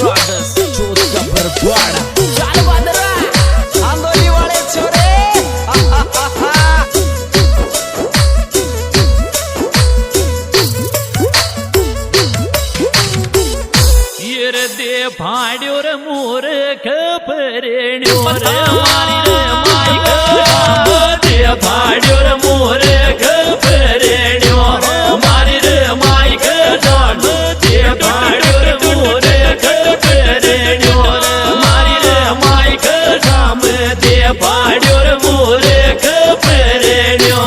brothers चोट का बरबाड़ा चल बदरा आंदोली वाले छोरे ये रे दे भाड्यो रे मोर खपरेण्यो रे मारी रे माई दे भाड्यो रे मोर खपरेण्यो मारी रे माई डांड दे भाड्यो रे मोर खपरेण्यो मारी रे माई डाम दे भाड्यो रे मोर खपरेण्यो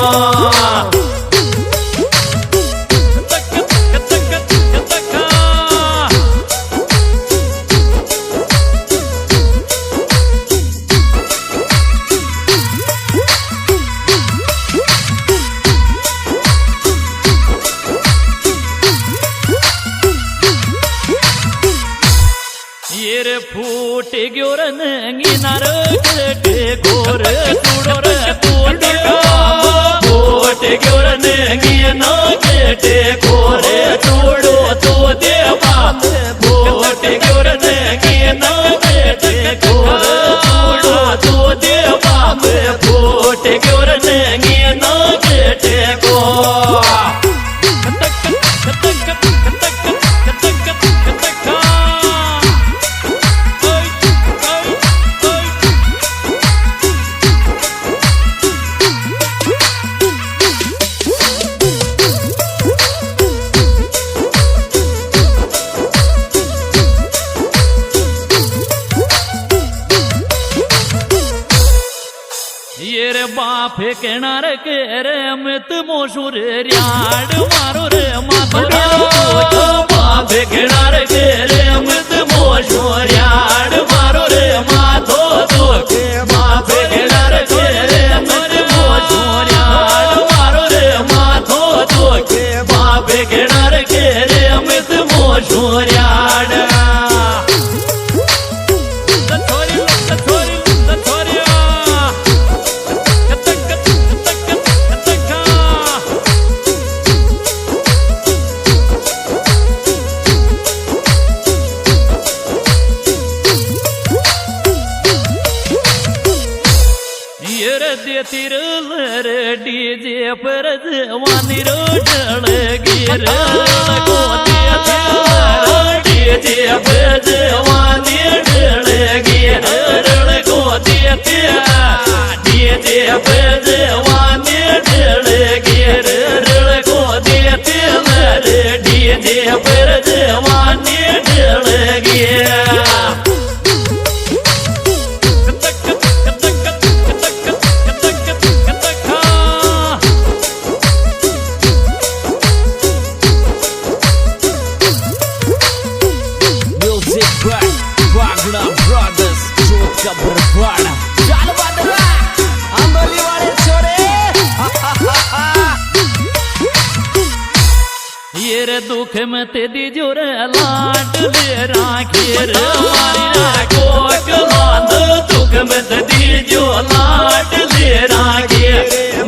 ये फूट गयो रे नंगी नार कटे गोर तूड़ो रे तूड़ फूट गयो रे नंगी ना कटे गोर तूड़ो तो दे बाप फूट गयो रे नंगी ना कटे गोर तूड़ो तो दे बाप फूट गयो रे नंगी ना कटे गोर ये रे बाप किनार के रे मित मोशुर रियाड मारो रे माथो बाप किनार के रे मित मोशुर रियाड मारो रे माथो तो बाप किनार के रे मित मोशुर रियाड मारो रे माथो तो बाप किनार के रे मित मोशुर रियाड तिरलर डीजे पर जवानी रोडल गिर को डीजे पर जवानी डल गिर को डीजे पर जवानी डल गिर को डीजे पर जवानी डल गिर ब्रदर्स चोट का बरबाड़ा चल बदरा आंदोली वाले छोरे ये रे दुख में ते दीजो रे लाड ले राखी रे मारी रे कोक लाद दुख में ते दीजो लाड ले राखी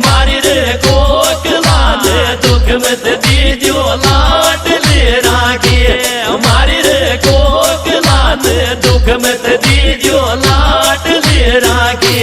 मारी रे कोक लाद दुख में ते दीजो लाड ले राखी मारी रे कोक लाद दुख में ते दीजो लाड ले राखी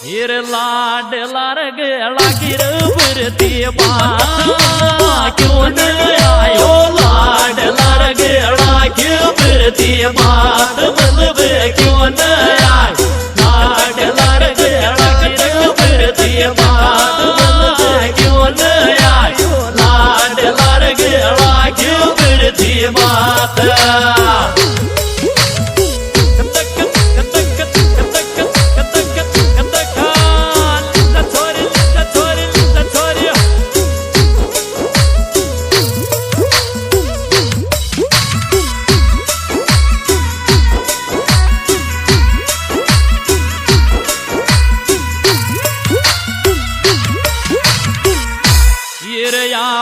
हीर लाड लार गेला गिर बरती क्यों न आयो लाड लार गेला क्यों बरती बात मतलब क्यों न आयो लाड लार गेला गिर बरती बात मतलब क्यों न आयो लाड लार गेला क्यों बरती बात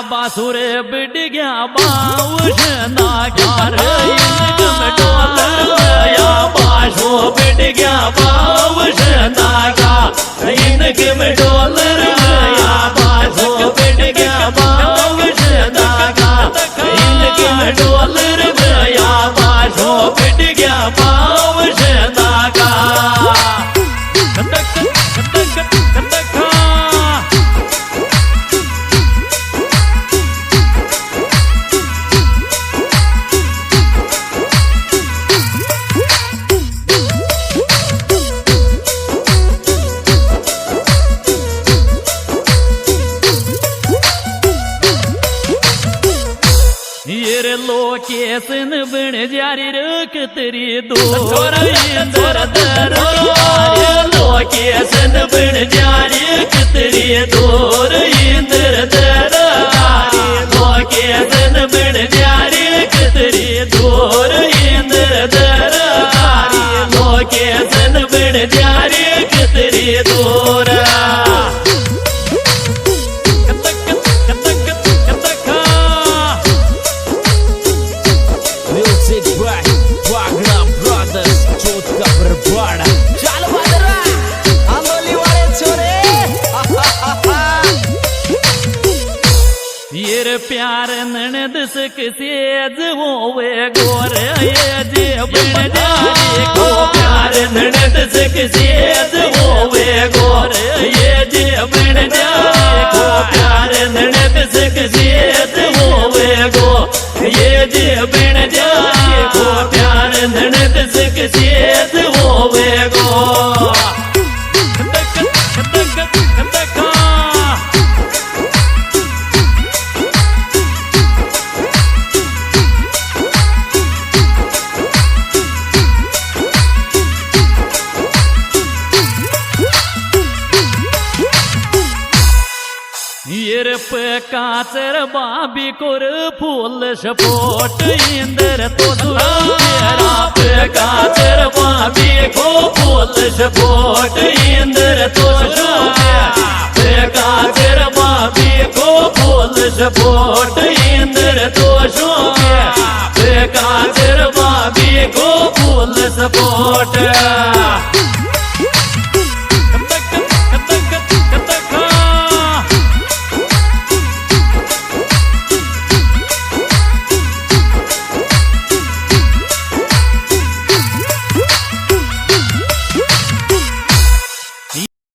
बासुर बिड गया बाउश नागार इनकम डॉलर या बासो बिड गया बाउश नागा इनकम डॉलर या बासो बिड गया बाउश नागा इनकम डॉलर या बासो बिड गया बाउश नागा लोकेशन बन जारी रख तेरी दूर इंदर दरबार लोकेशन बन जारी रख तेरी दूर इंदर दरबार लोकेशन बन जारी रख तेरी दूर इंदर दरबार लोकेशन बन जारी रख तेरी दूर प्यार ननद सेज होवे गोर ये जे बन जारी को प्यार ननद सेज होवे गोर ये जे बन जारी को प्यार ननद सेज होवे गो ये जे बन जारी को प्यार ननद सेज होवे गो काचर बाबी कोर फूल सपोट इंदर तो तेरा पे काचर बाबी को फूल सपोट इंदर तो पे काचर बाबी को फूल सपोट